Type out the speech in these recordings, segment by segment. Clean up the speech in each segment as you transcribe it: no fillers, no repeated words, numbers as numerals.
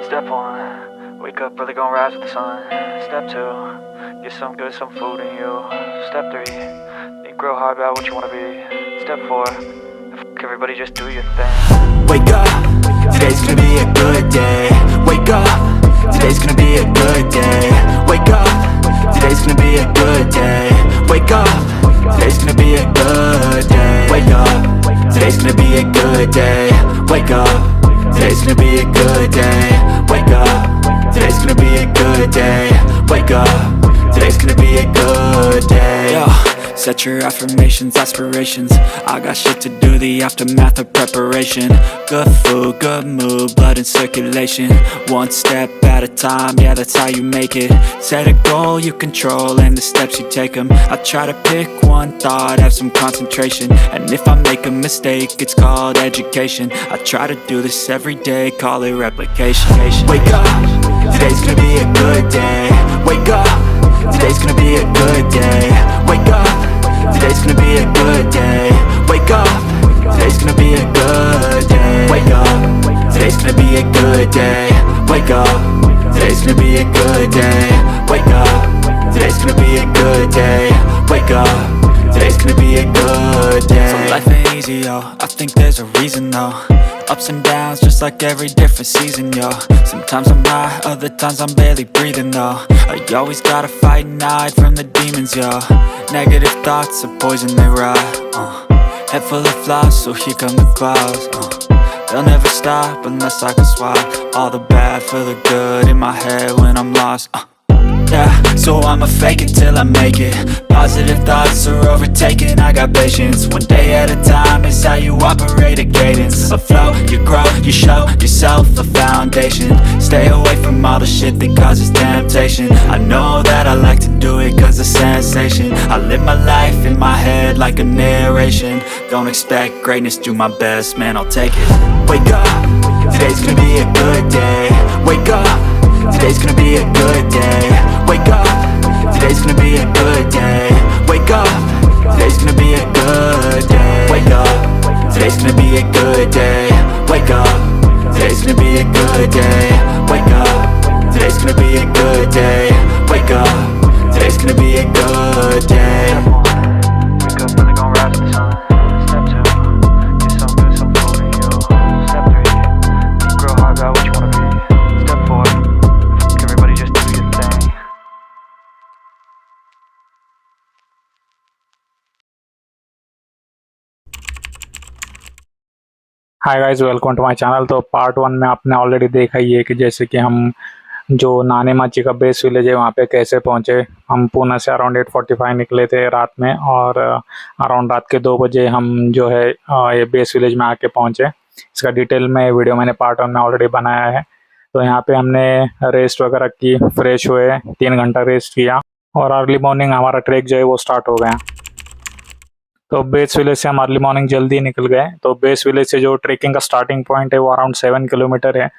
Step one, wake up early, gonna rise with the sun. Step two, get some good, some food in you. Step three, think real hard about what you wanna be. Step four, fuck everybody, just do your thing. Wake up, today's gonna be a good day. Wake up, today's gonna be a good day. Wake up, today's gonna be a good day. Wake up, today's gonna be a good day. Wake up, today's gonna be a good day. Wake up, today's gonna be a good day. Wake up, today's gonna be a good day. Wake up, today's gonna be a good day. Yo, set your affirmations, aspirations. I got shit to do, the aftermath of preparation. Good food, good mood, blood in circulation. One step at a time, yeah, that's how you make it. Set a goal you control and the steps you take them. I try to pick one thought, have some concentration. And if I make a mistake, it's called education. I try to do this every day, call it replication. Wake up, today's gonna be a good day. Wake up, today's gonna be a good day. Wake up, today's gonna be a good day. Wake up, today's gonna be a good day. Wake up, today's gonna be a good day. Wake up, today's gonna be a good day. Wake up, today's gonna be a good day. Wake up, today's gonna be a good day. So life ain't easy, yo, I think there's a reason though. Ups and downs, just like every different season, yo. Sometimes I'm high, other times I'm barely breathing, though. I always gotta fight and hide from the demons, yo. Negative thoughts are poison, they rot. Head full of flies, so here come the clouds. They'll never stop unless I can swap all the bad for the good in my head when I'm lost. Yeah, so I'ma fake it till I make it. Positive thoughts are overtaken, I got patience. One day at a time is how you operate a cadence. A flow, you grow, you show yourself a foundation. Stay away from all the shit that causes temptation. I know that I like to do it cause it's sensation. I live my life in my head like a narration. Don't expect greatness, do my best, man, I'll take it. Wake up, today's gonna be a good day. Wake up, today's gonna be a good day. Wake up, today's gonna be a good day. Wake up, today's gonna be a good day. Wake up, today's gonna be a good day. Wake up, today's gonna be a good day. Wake up, today's gonna be a good day. Wake up, today's gonna be a good day. Wake up early, gonna rise with the sun. Step two, get some good, some food in you. Step three, think real hard about what you wanna be. Step four, fuck everybody, just do your thing. Hi guys, welcome to my channel. तो part 1 में आपने already देखा ही है कि जैसे कि हम जो नाने माची का बेस विलेज है वहाँ पे कैसे पहुँचे। हम पुणे से अराउंड 8:45 निकले थे रात में और अराउंड रात के 2 बजे हम जो है ये बेस विलेज में आके पहुँचे। इसका डिटेल में वीडियो मैंने पार्ट 1 में ऑलरेडी बनाया है। तो यहाँ पे हमने रेस्ट वगैरह की, फ्रेश हुए, 3 घंटा रेस्ट किया और अर्ली मॉर्निंग हमारा ट्रैक जो है वो स्टार्ट हो गया। तो बेस विलेज से हम अर्ली मॉर्निंग जल्दी निकल गए। तो बेस विलेज से जो ट्रेकिंग का स्टार्टिंग पॉइंट है वो अराउंड 7 किलोमीटर है।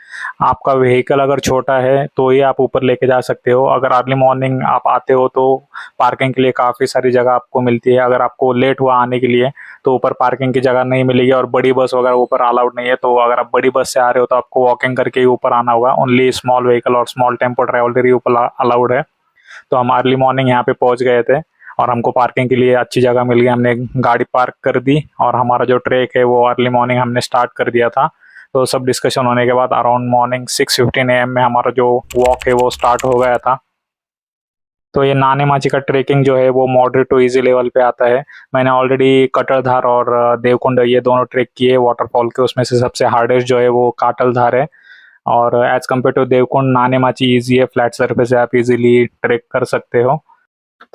आपका व्हीकल अगर छोटा है तो ही आप ऊपर लेके जा सकते हो। अगर अर्ली मॉर्निंग आप आते हो तो पार्किंग के लिए काफ़ी सारी जगह आपको मिलती है। अगर आपको लेट हुआ आने के लिए तो ऊपर पार्किंग की जगह नहीं मिलेगी और बड़ी बस वगैरह ऊपर अलाउड नहीं है। तो अगर आप बड़ी बस से आ रहे हो तो आपको वॉकिंग करके ही ऊपर आना होगा। ओनली स्मॉल व्हीकल और स्मॉल टेम्पो ट्रैवलर ही ऊपर अलाउड है। तो हम अर्ली मॉर्निंग यहाँ पे पहुँच गए थे और हमको पार्किंग के लिए अच्छी जगह मिल गई। हमने गाड़ी पार्क कर दी और हमारा जो ट्रैक है वो अर्ली मॉर्निंग हमने स्टार्ट कर दिया था। तो सब डिस्कशन होने के बाद अराउंड मॉर्निंग 6:15 AM में हमारा जो वॉक है वो स्टार्ट हो गया था। तो ये नाने माची का ट्रेकिंग जो है वो मॉडरेट टू इजी लेवल पे आता है। मैंने ऑलरेडी कटरधार और देवकुंड ये दोनों ट्रेक किए वाटरफॉल के। उसमें से सबसे हार्डेस्ट जो है वो काटलधार है और एज कम्पेयर टू देवकुंड नाने माची ईजी है, फ्लैट सरफेस है, आप इजीली ट्रेक कर सकते हो।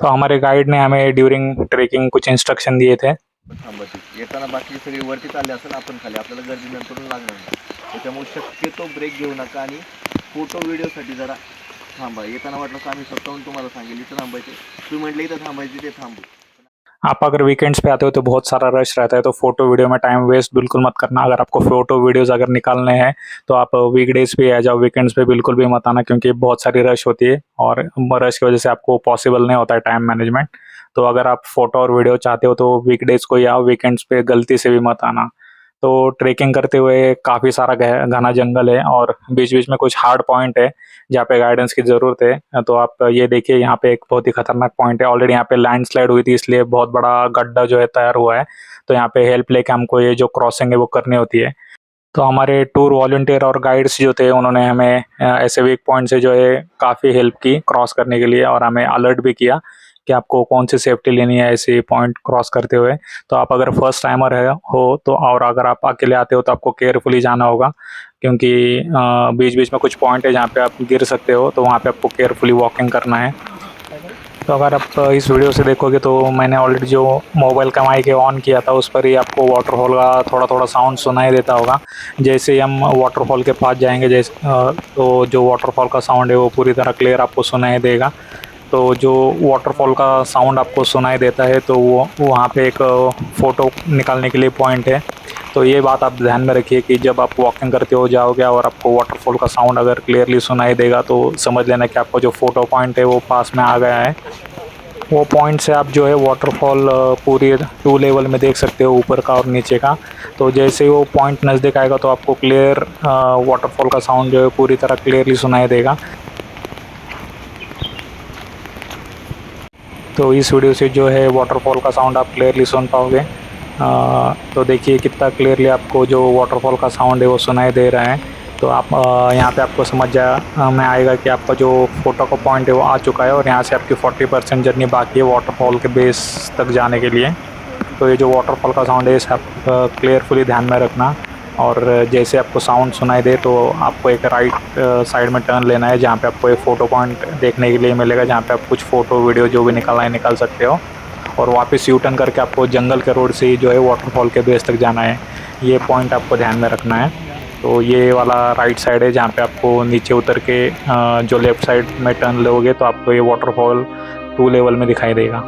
तो हमारे गाइड ने हमें ड्यूरिंग ट्रेकिंग कुछ इंस्ट्रक्शन दिए थे। थांबायची येताना बाकी सगळी वरती चालले असेल, आपण खाली, आपल्याला गर्दी नंतर लागणार नाही. त्याच्यामुळे शक्यतो ब्रेक घेऊ नका आणि फोटो व्हिडिओसाठी जरा थांबा. येताना वाटलं तर आम्ही स्वतःहून तुम्हाला सांगेल इथं थांबायचे, तुम्ही म्हटलं इथं थांबायचे ते थांबू. आप अगर वीकेंड्स पे आते हो तो बहुत सारा रश रहता है, तो फोटो वीडियो में टाइम वेस्ट बिल्कुल मत करना। अगर आपको फोटो वीडियोस अगर निकालने हैं तो आप वीकडेज पे आ जाओ, वीकेंड्स पे बिल्कुल भी मत आना क्योंकि बहुत सारी रश होती है और रश की वजह से आपको पॉसिबल नहीं होता है टाइम मैनेजमेंट। तो अगर आप फोटो और वीडियो चाहते हो तो वीकडेज को ही आओ, वीकेंड्स पे गलती से भी मत आना। तो ट्रेकिंग करते हुए काफ़ी सारा घना जंगल है और बीच बीच में कुछ हार्ड पॉइंट है जहाँ पे गाइडेंस की ज़रूरत है। तो आप ये देखिए, यहाँ पे एक बहुत ही खतरनाक पॉइंट है। ऑलरेडी यहाँ पे लैंडस्लाइड हुई थी, इसलिए बहुत बड़ा गड्ढा जो है तैयार हुआ है। तो यहाँ पे हेल्प लेके हमको ये जो क्रॉसिंग है वो करनी होती है। तो हमारे टूर वॉलंटियर और गाइड्स जो थे उन्होंने हमें ऐसे वीक पॉइंट से जो है काफ़ी हेल्प की क्रॉस करने के लिए, और हमें अलर्ट भी किया कि आपको कौन सी सेफ्टी लेनी है ऐसे पॉइंट क्रॉस करते हुए। तो आप अगर फर्स्ट टाइमर हो तो, और अगर आप अकेले आते हो तो आपको केयरफुली जाना होगा, क्योंकि बीच बीच में कुछ पॉइंट है जहाँ पे आप गिर सकते हो, तो वहाँ पे आपको केयरफुली वॉकिंग करना है। तो अगर आप इस वीडियो से देखोगे तो मैंने ऑलरेडी जो मोबाइल का माइक ऑन किया था उस पर ही आपको वाटरफॉल का थोड़ा थोड़ा साउंड सुनाई देता होगा। जैसे ही हम वाटरफॉल के पास जाएंगे तो जो वाटरफॉल का साउंड है वो पूरी तरह क्लियर आपको सुनाई देगा। तो जो वाटरफॉल का साउंड आपको सुनाई देता है तो वो वहाँ पे एक फ़ोटो निकालने के लिए पॉइंट है। तो ये बात आप ध्यान में रखिए कि जब आप वॉकिंग करते हो जाओगे और आपको वाटरफॉल का साउंड अगर क्लियरली सुनाई देगा तो समझ लेना कि आपका जो फ़ोटो पॉइंट है वो पास में आ गया है। वो पॉइंट से आप जो है वाटरफॉल पूरी 2 लेवल में देख सकते हो, ऊपर का और नीचे का। तो जैसे ही वो पॉइंट नज़दीक आएगा तो आपको क्लियर वाटरफॉल का साउंड जो है पूरी तरह क्लियरली सुनाई देगा। तो इस वीडियो से जो है वाटरफॉल का साउंड आप क्लियरली सुन पाओगे। तो देखिए कितना क्लियरली आपको जो वाटरफॉल का साउंड है वो सुनाई दे रहा है। तो आप यहाँ पे आपको समझ में आएगा कि आपका जो फोटो का पॉइंट है वो आ चुका है और यहाँ से आपकी 40% जर्नी बाकी है वाटरफॉल के बेस तक जाने के लिए। तो ये जो वाटरफॉल का साउंड है इसे आप क्लियरफुली ध्यान में रखना, और जैसे आपको साउंड सुनाई दे तो आपको एक राइट साइड में टर्न लेना है, जहाँ पे आपको एक फ़ोटो पॉइंट देखने के लिए मिलेगा, जहाँ पे आप कुछ फ़ोटो वीडियो जो भी निकालना है निकाल सकते हो। और वापस यू टर्न करके आपको जंगल के रोड से ही जो है वाटरफॉल के बेस तक जाना है। ये पॉइंट आपको ध्यान में रखना है। तो ये वाला राइट साइड है जहाँ पे आपको नीचे उतर के जो लेफ़्ट साइड में टर्न लोगे तो आपको ये वाटरफॉल 2 लेवल में दिखाई देगा।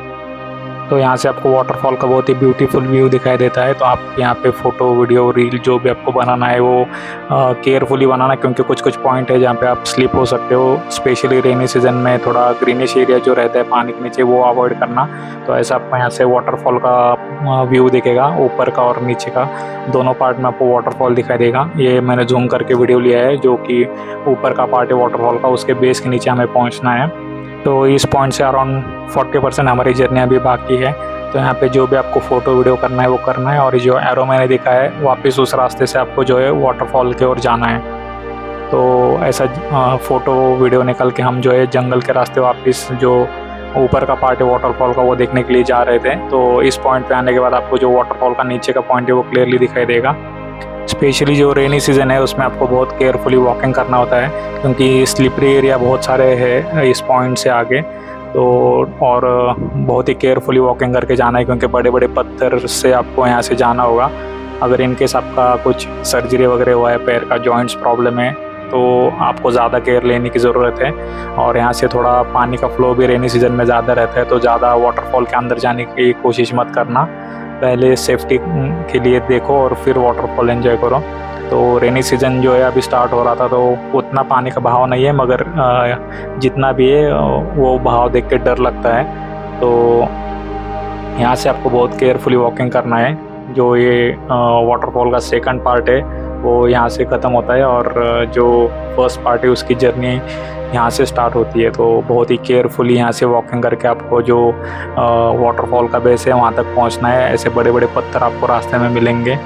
तो यहाँ से आपको वाटरफॉल का बहुत ही ब्यूटीफुल व्यू दिखाई देता है। तो आप यहाँ पे फ़ोटो वीडियो रील जो भी आपको बनाना है वो केयरफुली बनाना, क्योंकि कुछ कुछ पॉइंट है जहाँ पे आप स्लिप हो सकते हो। स्पेशली रेनी सीजन में थोड़ा ग्रीनिश एरिया जो रहता है पानी के नीचे वो अवॉइड करना। तो ऐसा आपको यहाँ से वाटरफॉल का व्यू दिखेगा, ऊपर का और नीचे का दोनों पार्ट में आपको वाटरफॉल दिखाई देगा। ये मैंने जूम करके वीडियो लिया है, जो कि ऊपर का पार्ट है वाटरफॉल का, उसके बेस के नीचे हमें पहुँचना है। तो इस पॉइंट से अराउंड 40% हमारी जर्नी अभी बाकी है। तो यहाँ पे जो भी आपको फ़ोटो वीडियो करना है वो करना है, और ये जो एरो मैंने दिखा है वापस उस रास्ते से आपको जो है वाटरफॉल की ओर जाना है। तो ऐसा फ़ोटो वीडियो निकल के हम जो है जंगल के रास्ते वापस जो ऊपर का पार्ट है वाटरफॉल का वो देखने के लिए जा रहे थे। तो इस पॉइंट पे आने के बाद आपको जो वाटरफॉल का नीचे का पॉइंट है वो क्लियरली दिखाई देगा। स्पेशली जो रेनी सीज़न है उसमें आपको बहुत केयरफुली वॉकिंग करना होता है, क्योंकि स्लिपरी एरिया बहुत सारे हैं इस पॉइंट से आगे। तो और बहुत ही केयरफुली वॉकिंग करके जाना है, क्योंकि बड़े बड़े पत्थर से आपको यहाँ से जाना होगा। अगर इनकेस आपका कुछ सर्जरी वगैरह हुआ है, पैर का जॉइंट्स प्रॉब्लम है, तो आपको ज़्यादा केयर लेने की ज़रूरत है। और यहाँ से थोड़ा पानी का फ्लो भी रेनी सीज़न में ज़्यादा रहता है, तो ज़्यादा वाटरफॉल के अंदर जाने की कोशिश मत करना। पहले सेफ्टी के लिए देखो और फिर वाटरफॉल एंजॉय करो। तो रेनी सीज़न जो है अभी स्टार्ट हो रहा था, तो उतना पानी का बहाव नहीं है, मगर जितना भी है वो बहाव देख के डर लगता है। तो यहाँ से आपको बहुत केयरफुली वॉकिंग करना है। जो ये वाटरफॉल का सेकंड पार्ट है वो यहाँ से ख़त्म होता है, और जो फर्स्ट पार्ट है उसकी जर्नी यहाँ से स्टार्ट होती है। तो बहुत ही केयरफुली यहाँ से वॉकिंग करके आपको जो वाटरफॉल का बेस है वहाँ तक पहुँचना है। ऐसे बड़े बड़े पत्थर आपको रास्ते में मिलेंगे,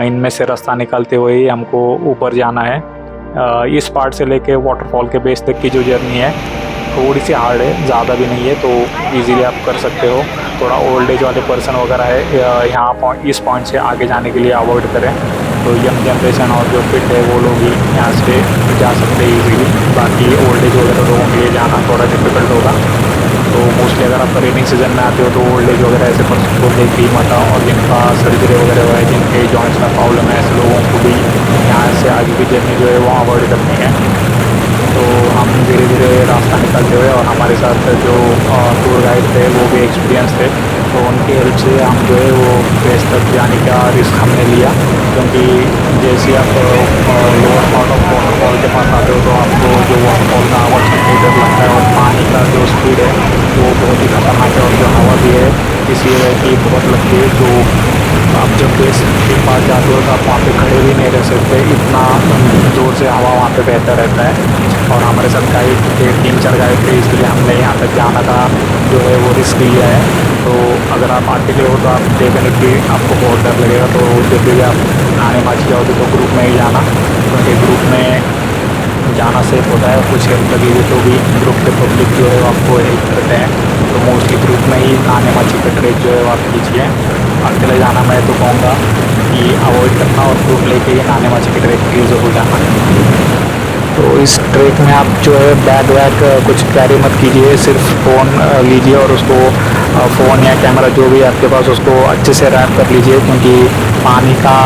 इनमें से रास्ता निकालते हुए ही हमको ऊपर जाना है। इस पार्ट से लेके वाटरफॉल के बेस तक की जो जर्नी है थोड़ी सी हार्ड है, ज़्यादा भी नहीं है, तो इजीली आप कर सकते हो। थोड़ा ओल्ड एज वाले पर्सन वगैरह है यहाँ इस पॉइंट से आगे जाने के लिए अवॉइड करें। तो यंग जनरेशन और जो फिट है वो लोग ही यहाँ से जा सकते हैं ईजीली। बाकी ओल्ड एज वगैरह लोगों के लिए जाना थोड़ा डिफिकल्ट होगा। तो मोस्टली अगर आप रेनी सीजन में आते हो तो ओल्ड एज वगैरह ऐसे पर्सन को देख ही मत आओ, और जिनका सर्जरी वगैरह हुआ है, जिनके जॉइंट्स में प्रॉब्लम है, ऐसे लोगों को भी यहाँ से आगे की जर्नी जो है वो अवॉइड करनी है। तो हम धीरे धीरे रास्ता निकालते हुए, और हमारे साथ जो टूर गाइड थे वो भी एक्सपीरियंस थे, तो उनकी हेल्प से हम जो है वो बेस तक जाने का रिस्क हमने लिया। क्योंकि जैसे आप लोअर पार्ट ऑफ वाटरफॉल के पास आते हो तो आपको जो वाटरफॉल का आवाज़ सुनते ही डर लगता है, और पानी का जो स्पीड है वो बहुत ही खतरनाक है, और जो हवा भी है इसी वजह की बहुत लगती है, जो आप जब बेस के पास जाते हो तो आप वहाँ पे खड़े भी नहीं रह सकते, इतना ज़ोर से हवा वहाँ पे बहता रहता है। और हमारे साथ गाइड थे, 3-4 गाइड थे, इसलिए हमने यहाँ तक जाना का जो है वो रिस्क लिया है। तो अगर आप अकेले हो तो आप डेफिनेटली आपको बहुत डर लगेगा। तो जब भी आप नहाने माची जाओगे तो ग्रुप में ही जाना, क्योंकि ग्रुप में जाना सेफ होता है। कुछ हेल्प लगेगी तो भी ग्रुप के पब्लिक जो है वो आपको हेल्प करते हैं। तो मोस्टली ग्रुप में ही नहाने माची का ट्रेक जो है वो आप कीजिए। अकेले जाना मैं तो कहूँगा कि अवॉइड करना, और ग्रुप लेके ही नहाने माची के ट्रेक के लिए ज़रूर जाना। तो इस ट्रेक में आप जो है बैग वैग कुछ कैरी मत कीजिए, सिर्फ फ़ोन लीजिए और उसको फ़ोन या कैमरा जो भी आपके पास उसको अच्छे से रैप कर लीजिए, क्योंकि पानी का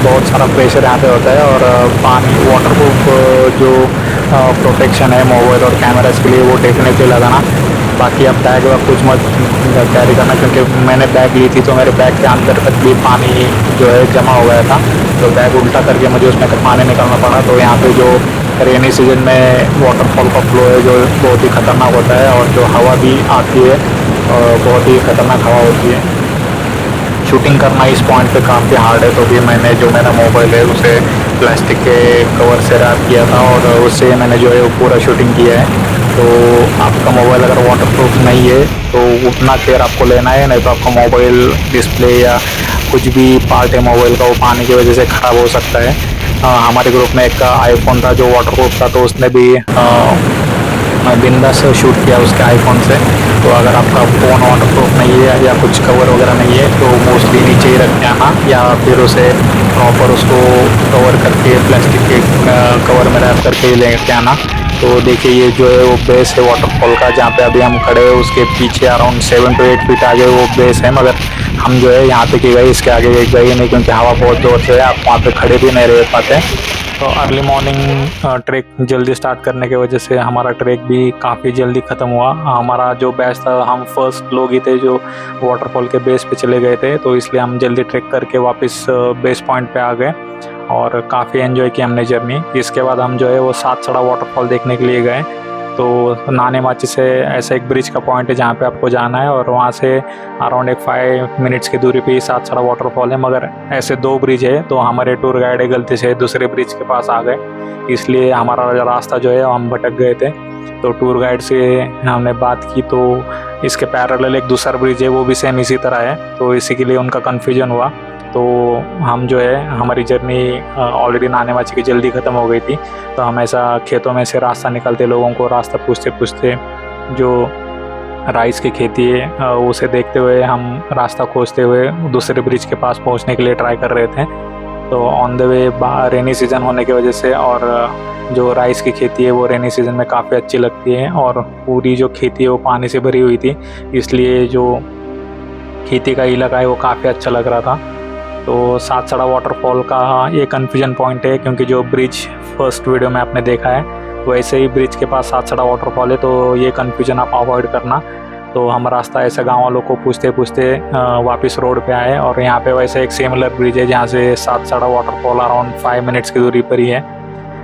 बहुत सारा प्रेशर यहाँ पे होता है। और पानी वाटरप्रूफ जो प्रोटेक्शन है मोबाइल और कैमरास के लिए वो डेफिनेटली लगाना। बाकी आप बैग वैग कुछ मत कैरी करना, क्योंकि मैंने बैग ली थी तो मेरे बैग के अंदर तक भी पानी जो है जमा हो गया था। तो बैग उल्टा करके मुझे उसमें पानी निकालना पड़ा। तो यहाँ पे जो रेनी सीजन में वाटरफॉल का फ्लो है जो बहुत ही ख़तरनाक होता है, और जो हवा भी आती है बहुत ही ख़तरनाक हवा होती है। शूटिंग करना इस पॉइंट पे काफ़ी हार्ड है, तो भी मैंने जो मेरा मोबाइल है उसे प्लास्टिक के कवर से रैप किया था और उससे मैंने जो है वो पूरा शूटिंग किया है। तो आपका मोबाइल अगर वाटरप्रूफ नहीं है तो उतना केयर आपको लेना है, नहीं तो आपका मोबाइल डिस्प्ले या कुछ भी पार्ट है मोबाइल का वो पानी की वजह से ख़राब हो सकता है। हमारे ग्रुप में एक आईफोन था जो वाटरप्रूफ था, तो उसने भी बिंदास शूट किया उसके आईफोन से। तो अगर आपका फ़ोन वाटरप्रूफ नहीं है या कुछ कवर वगैरह नहीं है तो मोस्टली नीचे ही रख के आना, या फिर उसे प्रॉपर उसको कवर करके प्लास्टिक के कवर में रैप करके ले के आना। तो देखिए ये जो है वो बेस है वाटरफॉल का, जहाँ पे अभी हम खड़े हैं उसके पीछे अराउंड 7 to 8 फीट आगे वो बेस है, मगर हम जो है यहाँ तक ही गए, इसके आगे गए नहीं, क्योंकि हवा बहुत जोर से है, आप वहाँ पे खड़े भी नहीं रह पाते। तो अर्ली मॉर्निंग ट्रैक जल्दी स्टार्ट करने की वजह से हमारा ट्रैक भी काफ़ी जल्दी ख़त्म हुआ। हमारा जो बैच था, हम फर्स्ट लोग ही थे जो वाटरफॉल के बेस पे चले गए थे, तो इसलिए हम जल्दी ट्रैक करके वापस बेस पॉइंट पे आ गए और काफ़ी एंजॉय की हमने जर्नी। इसके बाद हम जो है वो सातसड़ा वाटरफॉल देखने के लिए गए। तो नाने माची से ऐसा एक ब्रिज का पॉइंट है जहाँ पे आपको जाना है, और वहाँ से अराउंड एक 5 मिनट्स की दूरी पे ही सातसड़ा वाटरफॉल है। मगर ऐसे 2 ब्रिज है, तो हमारे टूर गाइड गलती से दूसरे ब्रिज के पास आ गए, इसलिए हमारा रास्ता जो है हम भटक गए थे। तो टूर गाइड से हमने बात की, तो इसके पैरेलल एक दूसरा ब्रिज है, वो भी सेम इसी तरह है, तो इसी के लिए उनका कन्फ्यूजन हुआ। तो हम जो है हमारी जर्नी ऑलरेडी नाने माची की जल्दी ख़त्म हो गई थी, तो हम ऐसा खेतों में से रास्ता निकलते लोगों को रास्ता पूछते पूछते जो राइस की खेती है उसे देखते हुए हम रास्ता खोजते हुए दूसरे ब्रिज के पास पहुंचने के लिए ट्राई कर रहे थे। तो on the way rainy season होने की वजह से, और जो राइस की खेती है वो रेनी सीज़न में काफ़ी अच्छी लगती है, और पूरी जो खेती है वो पानी से भरी हुई थी, इसलिए जो खेती का इलाका है वो काफ़ी अच्छा लग रहा था। तो सातसड़ा वाटरफॉल का ये कन्फ्यूजन पॉइंट है, क्योंकि जो ब्रिज फर्स्ट वीडियो में आपने देखा है वैसे ही ब्रिज के पास सातसड़ा वाटरफॉल है, तो ये कन्फ्यूजन आप अवॉइड करना। तो हम रास्ता ऐसे गांव वालों को पूछते पूछते वापस रोड पे आए, और यहाँ पे वैसे एक सिमिलर ब्रिज है जहाँ से सातसड़ा वाटरफॉल अराउंड 5 मिनट्स की दूरी पर ही है।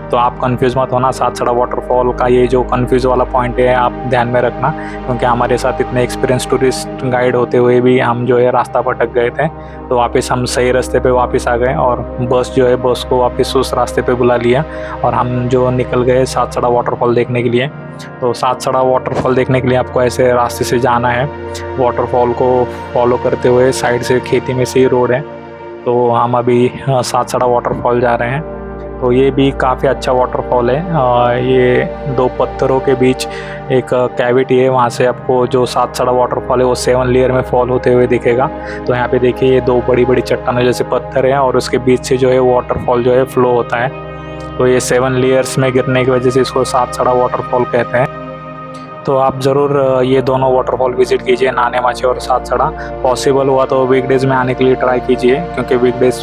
तो आप कंफ्यूज मत होना, सातसड़ा वाटरफॉल का ये जो कंफ्यूज वाला पॉइंट है आप ध्यान में रखना, क्योंकि हमारे साथ इतने एक्सपीरियंस टूरिस्ट गाइड होते हुए भी हम जो है रास्ता भटक गए थे। तो वापस हम सही रास्ते पे वापस आ गए, और बस जो है बस को वापस उस रास्ते पे बुला लिया, और हम जो निकल गए सातसड़ा वाटरफॉल देखने के लिए। तो सातसड़ा वाटरफॉल देखने के लिए आपको ऐसे रास्ते से जाना है, वाटरफॉल को फॉलो करते हुए साइड से खेती में से ही रोड है। तो हम अभी सातसड़ा वाटरफॉल जा रहे हैं। तो ये भी काफ़ी अच्छा वाटरफॉल है। ये 2 पत्थरों के बीच एक कैविटी है, वहाँ से आपको जो सातसड़ा वाटरफॉल है वो 7 लेयर में फॉल होते हुए दिखेगा। तो यहाँ पे देखिए ये 2 बड़ी बड़ी चट्टानों जैसे पत्थर हैं, और उसके बीच से जो है वाटरफॉल जो है फ्लो होता है। तो ये 7 लेयर्स में गिरने की वजह से इसको सातसड़ा वाटरफॉल कहते हैं। तो आप ज़रूर ये दोनों वाटरफॉल विजिट कीजिए, नाने माची और सातसड़ा। पॉसिबल हुआ तो वीकडेज़ में आने के लिए ट्राई कीजिए, क्योंकि वीकडेज़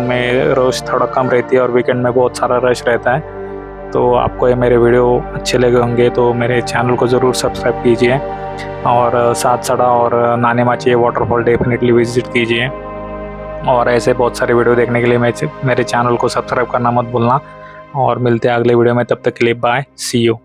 में रश थोड़ा कम रहती है और वीकेंड में बहुत सारा रश रहता है। तो आपको ये मेरे वीडियो अच्छे लगे होंगे तो मेरे चैनल को ज़रूर सब्सक्राइब कीजिए, और सातसड़ा और नाने माची वाटरफॉल डेफिनेटली विजिट कीजिए। और ऐसे बहुत सारे वीडियो देखने के लिए मेरे चैनल को सब्सक्राइब करना मत भूलना, और मिलते हैं अगले वीडियो में। तब तक के लिए बाय, सी यू।